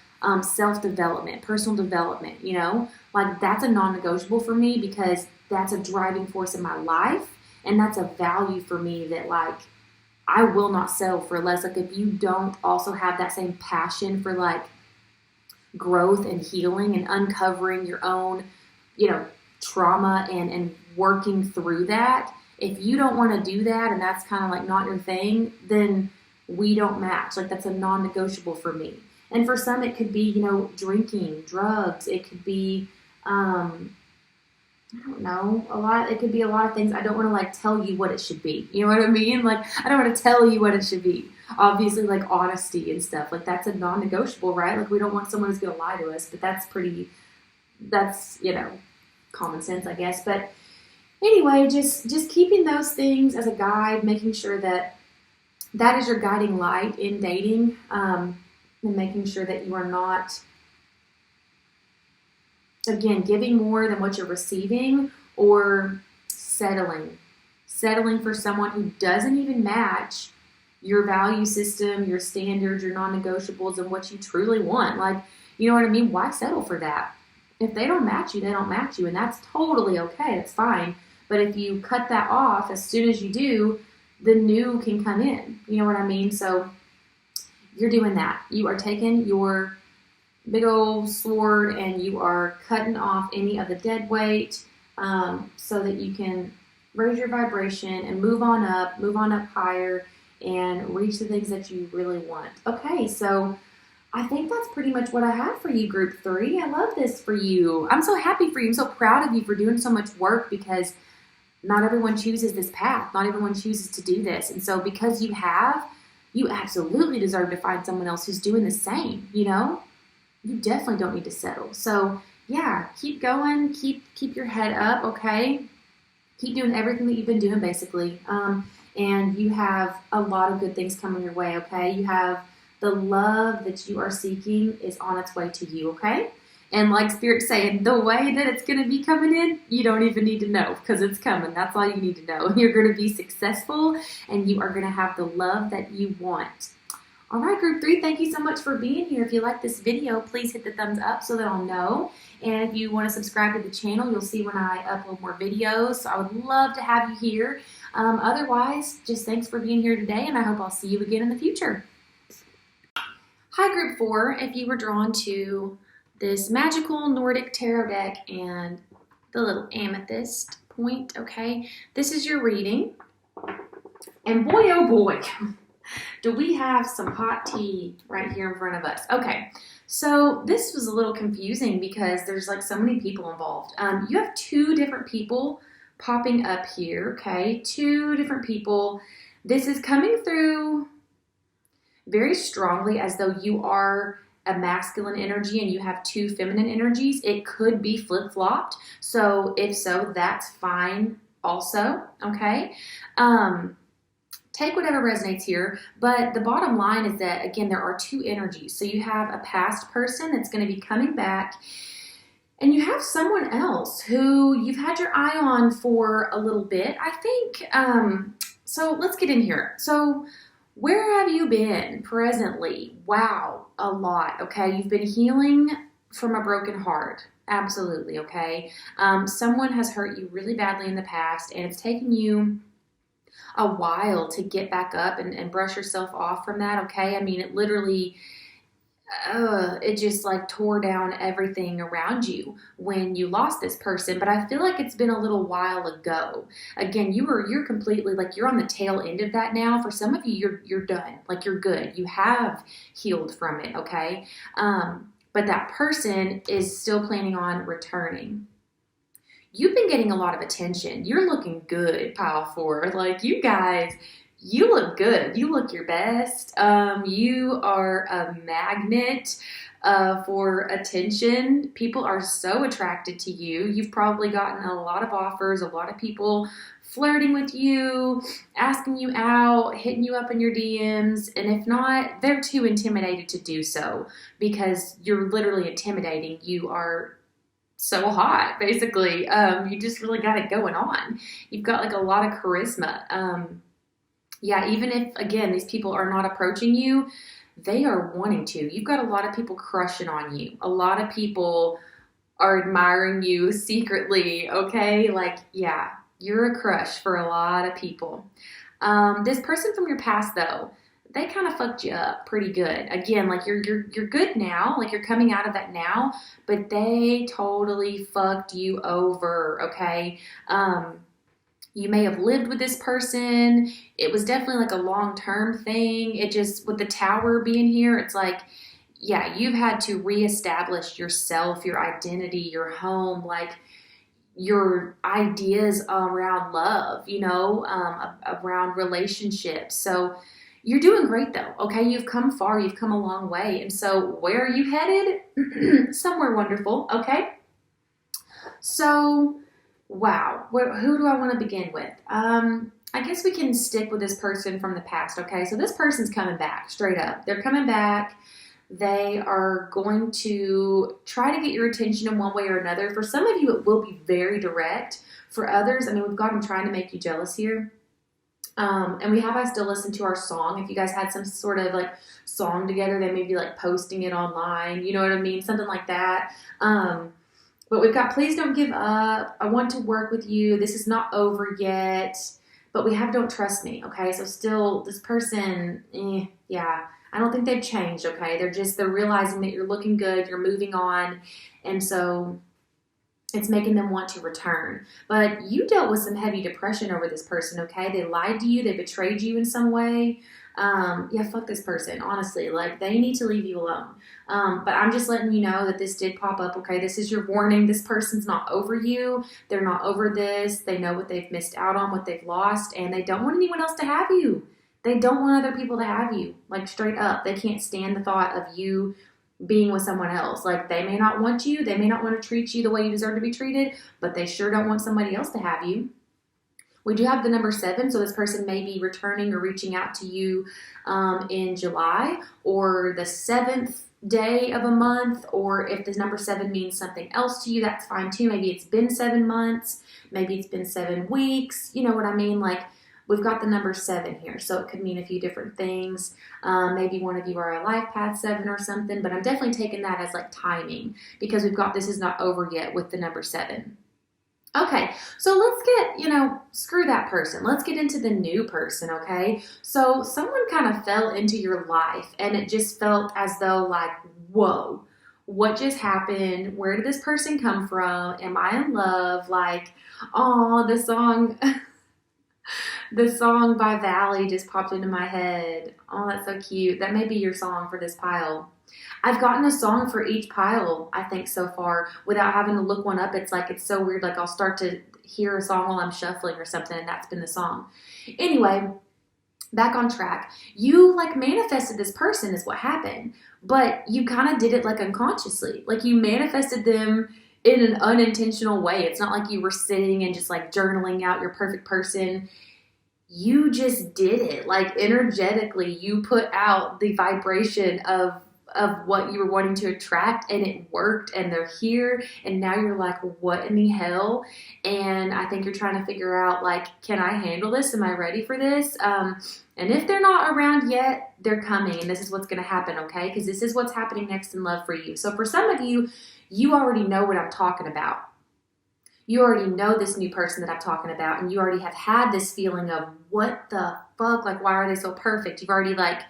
self-development, personal development, you know. Like that's a non-negotiable for me because that's a driving force in my life. And that's a value for me that like I will not settle for less. Like if you don't also have that same passion for like growth and healing and uncovering your own, you know, trauma and working through that, if you don't want to do that and that's kind of like not your thing, then we don't match. Like that's a non-negotiable for me. And for some it could be, you know, drinking, drugs. It could be, I don't know, it could be a lot of things. I don't want to like tell you what it should be. You know what I mean? Like, I don't want to tell you what it should be. Obviously, like honesty and stuff, like that's a non-negotiable, right? Like we don't want someone who's going to lie to us, but that's, you know, common sense, I guess. But anyway, just keeping those things as a guide, making sure that is your guiding light in dating, and making sure that you are not, again, giving more than what you're receiving or settling for someone who doesn't even match your value system, your standards, your non-negotiables, and what you truly want. Like, you know what I mean? Why settle for that? If they don't match you, they don't match you, and that's totally okay. It's fine. But if you cut that off as soon as you do, the new can come in. You know what I mean? So you're doing that. You are taking your big old sword and you are cutting off any of the dead weight, so that you can raise your vibration and move on up higher and reach the things that you really want. Okay, so I think that's pretty much what I have for you, group 3. I love this for you. I'm so happy for you. I'm so proud of you for doing so much work because not everyone chooses this path. Not everyone chooses to do this. And so because you have, you absolutely deserve to find someone else who's doing the same, you know? You definitely don't need to settle. So yeah, keep going, keep your head up, okay? Keep doing everything that you've been doing, basically. And you have a lot of good things coming your way, okay? You have the love that you are seeking is on its way to you, okay? And like Spirit's saying, the way that it's going to be coming in, you don't even need to know because it's coming. That's all you need to know. You're going to be successful and you are going to have the love that you want. All right, group 3, thank you so much for being here. If you like this video, please hit the thumbs up so that I'll know. And if you want to subscribe to the channel, you'll see when I upload more videos. So I would love to have you here. Otherwise, just thanks for being here today, and I hope I'll see you again in the future. Hi, group 4. If you were drawn to this magical Nordic tarot deck and the little amethyst point, okay, this is your reading. And boy, oh boy, do we have some hot tea right here in front of us. Okay, so this was a little confusing because there's like so many people involved. You have 2 different people popping up here, okay? 2 different people. This is coming through very strongly as though you are a masculine energy and you have 2 feminine energies. It could be flip-flopped. So if so, that's fine also, okay? Take whatever resonates here, but the bottom line is that, again, there are 2 energies. So you have a past person that's going to be coming back, and you have someone else who you've had your eye on for a little bit, I think. So let's get in here. So where have you been presently? Wow, a lot, okay? You've been healing from a broken heart. Absolutely, okay? Someone has hurt you really badly in the past, and it's taken you a while to get back up and brush yourself off from that, okay? I mean, it literally, it just like tore down everything around you when you lost this person, but I feel like it's been a little while ago. Again, you're completely, like, you're on the tail end of that now. For some of you, you're done. Like, you're good. You have healed from it, okay? But that person is still planning on returning. You've been getting a lot of attention. You're looking good, pile 4. Like, you guys, You look good. You look your best. You are a magnet for attention. People are so attracted to you. You've probably gotten a lot of offers, a lot of people flirting with you, asking you out, hitting you up in your DMs. And if not, they're too intimidated to do so because you're literally intimidating. You are so hot, basically. You just really got it going on. You've got like a lot of charisma. Yeah, even if, again, these people are not approaching you, they are wanting to. You've got a lot of people crushing on you. A lot of people are admiring you secretly, okay? Like, yeah, you're a crush for a lot of people. This person from your past, though, they kind of fucked you up pretty good. Again, like you're good now, like you're coming out of that now, but they totally fucked you over, okay? You may have lived with this person. It was definitely like a long-term thing. It just, with the tower being here, it's like, yeah, you've had to reestablish yourself, your identity, your home, like your ideas around love, around relationships. So you're doing great though, okay? You've come far, you've come a long way. And so where are you headed? Somewhere wonderful, okay? So, wow, who do I want to begin with? I guess we can stick with this person from the past, okay? So this person's coming back, straight up. They're coming back. They are going to try to get your attention in one way or another. For some of you, it will be very direct. For others, I mean, we've got them trying to make you jealous here. And we have I Still Listen to Our Song. If you guys had some sort of like song together, they may be like posting it online. You know what I mean? Something like that. But we've got Please Don't Give Up. I Want to Work with You. This is not over yet. But we have Don't Trust Me. Okay, so still this person, yeah. I don't think they've changed, okay? They're realizing that you're looking good, you're moving on, and so it's making them want to return. But you dealt with some heavy depression over this person, okay? They lied to you, they betrayed you in some way. Yeah, fuck this person, honestly. Like, they need to leave you alone. But I'm just letting you know that this did pop up, okay? This is your warning. This person's not over you. They're not over this. They know what they've missed out on, what they've lost, and they don't want anyone else to have you. They don't want other people to have you, like straight up. They can't stand the thought of you being with someone else. Like, they may not want you. They may not want to treat you the way you deserve to be treated, but they sure don't want somebody else to have you. We do have the number 7, so this person may be returning or reaching out to you in July or the 7th day of a month, or if the number 7 means something else to you, that's fine too. Maybe it's been 7 months, maybe it's been 7 weeks, you know what I mean? Like, we've got the number 7 here, so it could mean a few different things. Maybe one of you are a life path 7 or something, but I'm definitely taking that as like timing because we've got this is not over yet with the number 7. Okay, so let's get, screw that person. Let's get into the new person, okay? So someone kind of fell into your life and it just felt as though like, whoa, what just happened? Where did this person come from? Am I in love? Like, oh, the song... The song by Valley just popped into my head. Oh, that's so cute. That may be your song for this pile. I've gotten a song for each pile, I think, so far, without having to look one up. It's like, it's so weird. Like, I'll start to hear a song while I'm shuffling or something, and that's been the song. Anyway, back on track. You, like, manifested this person is what happened, but you kind of did it, like, unconsciously. Like, you manifested them in an unintentional way. It's not like you were sitting and just, like, journaling out your perfect person. You just did it. Like, energetically, you put out the vibration of what you were wanting to attract, and it worked, and they're here, and now you're like, what in the hell? And I think you're trying to figure out, like, can I handle this? Am I ready for this? And if they're not around yet, they're coming, and this is what's going to happen, okay? Because this is what's happening next in love for you. So for some of you, you already know what I'm talking about. You already know this new person that I'm talking about, and you already have had this feeling of, what the fuck? Like, why are they so perfect? You've already, like,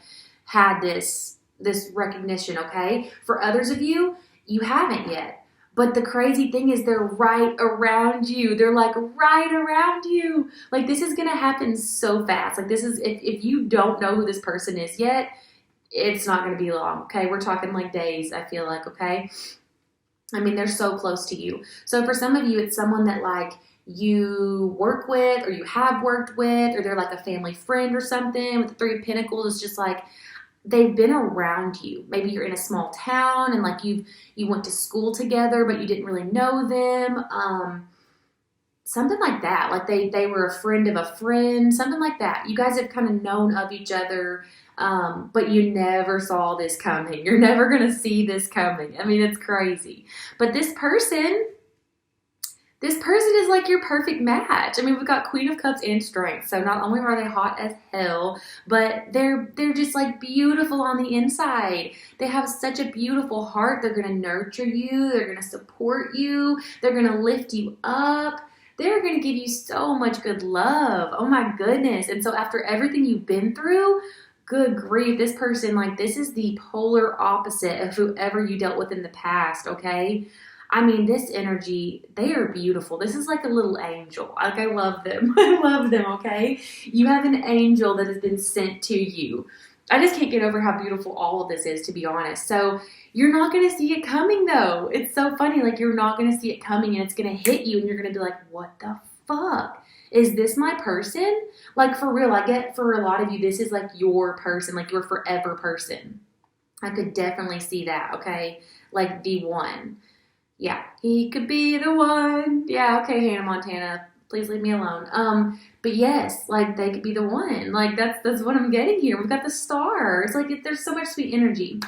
had this recognition, okay? For others of you, you haven't yet. But the crazy thing is they're right around you. They're, like, right around you. Like, this is going to happen so fast. Like, this is, if you don't know who this person is yet, it's not going to be long, okay? We're talking, like, days, I feel like, okay? I mean, they're so close to you. So for some of you, it's someone that, like, you work with or you have worked with, or they're like a family friend or something. With the Three of Pentacles, it's just like they've been around you. Maybe you're in a small town and like you went to school together, but you didn't really know them. Something like that. Like they were a friend of a friend, something like that. You guys have kind of known of each other, but you never saw this coming. You're never going to see this coming. I mean, it's crazy. But this person is like your perfect match. I mean, we've got Queen of Cups and Strength. So not only are they hot as hell, but they're just like beautiful on the inside. They have such a beautiful heart. They're going to nurture you. They're going to support you. They're going to lift you up. They're going to give you so much good love. Oh my goodness. And so after everything you've been through, good grief, this person, like, this is the polar opposite of whoever you dealt with in the past, okay? I mean, this energy, they are beautiful. This is like a little angel. Like, I love them. I love them, okay? You have an angel that has been sent to you. I just can't get over how beautiful all of this is, to be honest. So you're not going to see it coming, though. It's so funny. Like, you're not going to see it coming, and it's going to hit you, and you're going to be like, what the fuck? Is this my person? Like, for real, I get for a lot of you, this is like your person, like your forever person. I could definitely see that, okay? Like the one. Yeah, he could be the one. Yeah, okay, Hannah Montana, please leave me alone. But yes, like they could be the one. Like that's what I'm getting here. We've got the star. It's like there's so much sweet energy.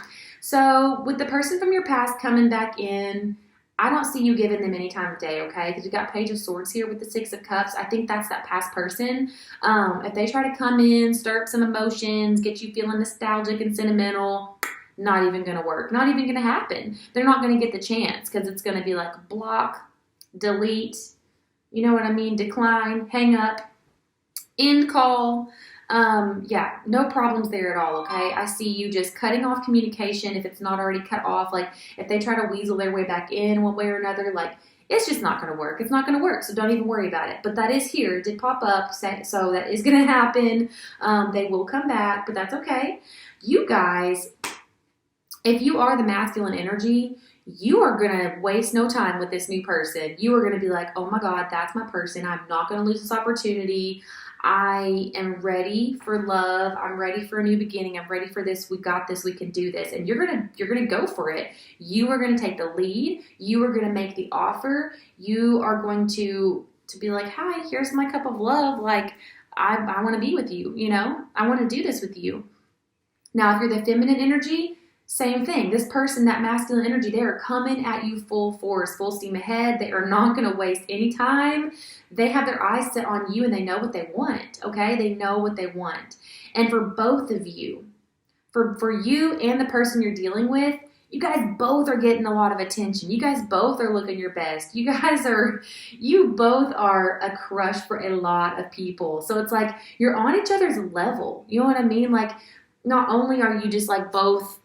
So with the person from your past coming back in, I don't see you giving them any time of day, okay? Because you got Page of Swords here with the Six of Cups. I think that's that past person. If they try to come in, stir up some emotions, get you feeling nostalgic and sentimental, not even going to work. Not even going to happen. They're not going to get the chance because it's going to be like block, delete, you know what I mean? Decline, hang up, end call. Yeah, no problems there at all, okay? I see you just cutting off communication if it's not already cut off. Like, if they try to weasel their way back in one way or another, like, it's just not going to work. It's not going to work, so don't even worry about it. But that is here. It did pop up, so that is going to happen. They will come back, but that's okay. You guys, if you are the masculine energy, you are going to waste no time with this new person. You are going to be like, oh my God, that's my person. I'm not going to lose this opportunity. I am ready for love. I'm ready for a new beginning. I'm ready for this. We got this. We can do this. And you're going to go for it. You are going to take the lead. You are going to make the offer. You are going to be like, hi, here's my cup of love. Like, I want to be with you. You know, I want to do this with you. Now, if you're the feminine energy, same thing. This person, that masculine energy, they are coming at you full force, full steam ahead. They are not going to waste any time. They have their eyes set on you and they know what they want, okay? They know what they want. And for both of you, for you and the person you're dealing with, you guys both are getting a lot of attention. You guys both are looking your best. You both are a crush for a lot of people. So it's like you're on each other's level. You know what I mean? Like, not only are you just like both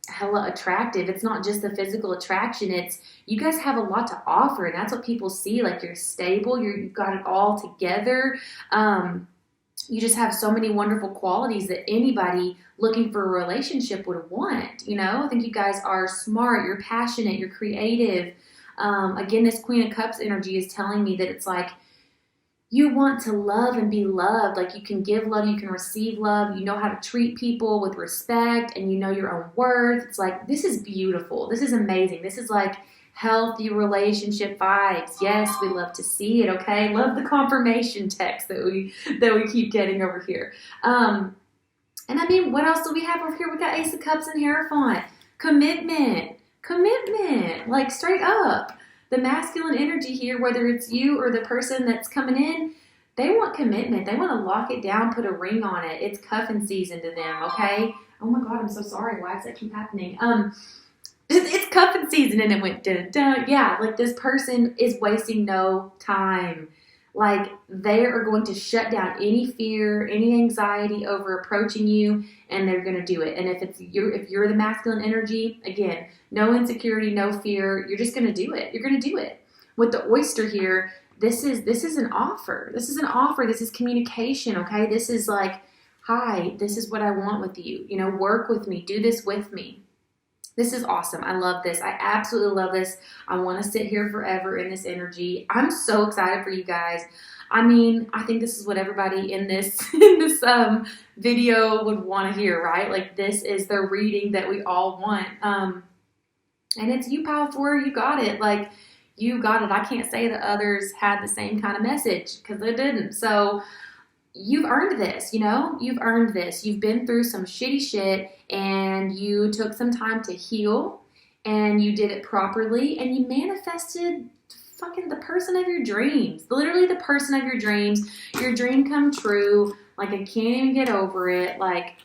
hella attractive, it's not just the physical attraction, it's you guys have a lot to offer, and that's what people see. Like, you're stable, you've got it all together. You just have so many wonderful qualities that anybody looking for a relationship would want. You know, I think you guys are smart, you're passionate, you're creative. Again, this Queen of Cups energy is telling me that it's like you want to love and be loved. Like, you can give love, you can receive love, you know how to treat people with respect, and you know your own worth. It's like, this is beautiful. This is amazing. This is like healthy relationship vibes. Yes, we love to see it, okay? Love the confirmation text that we keep getting over here. And I mean, what else do we have over here? We got Ace of Cups and Hierophant. Commitment. Like, straight up. The masculine energy here, whether it's you or the person that's coming in, they want commitment. They want to lock it down, put a ring on it. It's cuffing season to them, okay? Oh my God, I'm so sorry. Why does that keep happening? It's cuffing season, and it went dun-dun. Yeah, like, this person is wasting no time. Like, they are going to shut down any fear, any anxiety over approaching you, and they're going to do it. And if you're the masculine energy, again, no insecurity, no fear, you're just going to do it. You're going to do it. With the oyster here, this is an offer. This is an offer. This is communication, okay? This is like, hi, this is what I want with you. You know, work with me. Do this with me. This is awesome. I love this. I absolutely love this. I want to sit here forever in this energy. I'm so excited for you guys. I mean, I think this is what everybody in this in this video would want to hear, right? Like this is the reading that we all want. And it's you, Pile 4. You got it. Like you got it. I can't say that others had the same kind of message because they didn't. So you've earned this, you know? You've earned this. You've been through some shitty shit and you took some time to heal and you did it properly and you manifested fucking the person of your dreams. Literally the person of your dreams. Your dream come true. Like I can't even get over it. Like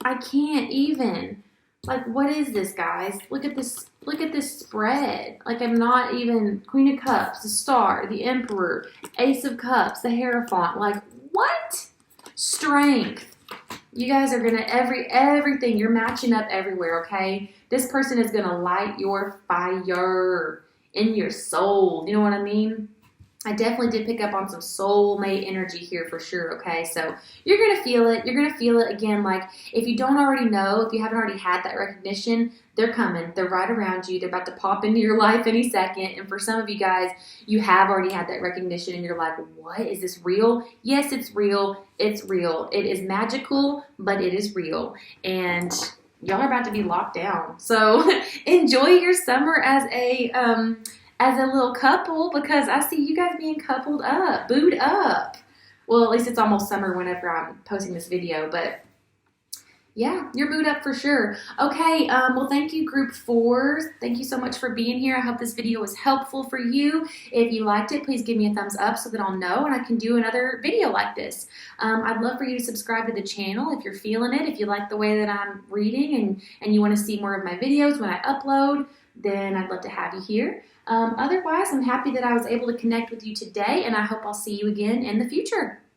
I can't even. Like what is this, guys? Look at this. Look at this spread. Like I'm not even Queen of Cups, the Star, the Emperor, Ace of Cups, the Hierophant. Like what? Strength. You guys are gonna everything. You're matching up everywhere, okay? This person is gonna light your fire in your soul. You know what I mean? I definitely did pick up on some soulmate energy here for sure, okay? So you're going to feel it. You're going to feel it again. Like if you don't already know, if you haven't already had that recognition, they're coming. They're right around you. They're about to pop into your life any second. And for some of you guys, you have already had that recognition and you're like, what? Is this real? Yes, it's real. It's real. It is magical, but it is real. And y'all are about to be locked down. So enjoy your summer as a little couple because I see you guys being coupled up, booed up. Well, at least it's almost summer whenever I'm posting this video, but yeah, you're booed up for sure. Okay, well, thank you, Group 4s. Thank you so much for being here. I hope this video was helpful for you. If you liked it, please give me a thumbs up so that I'll know and I can do another video like this. I'd love for you to subscribe to the channel if you're feeling it, if you like the way that I'm reading and you want to see more of my videos when I upload, then I'd love to have you here. Otherwise, I'm happy that I was able to connect with you today, and I hope I'll see you again in the future.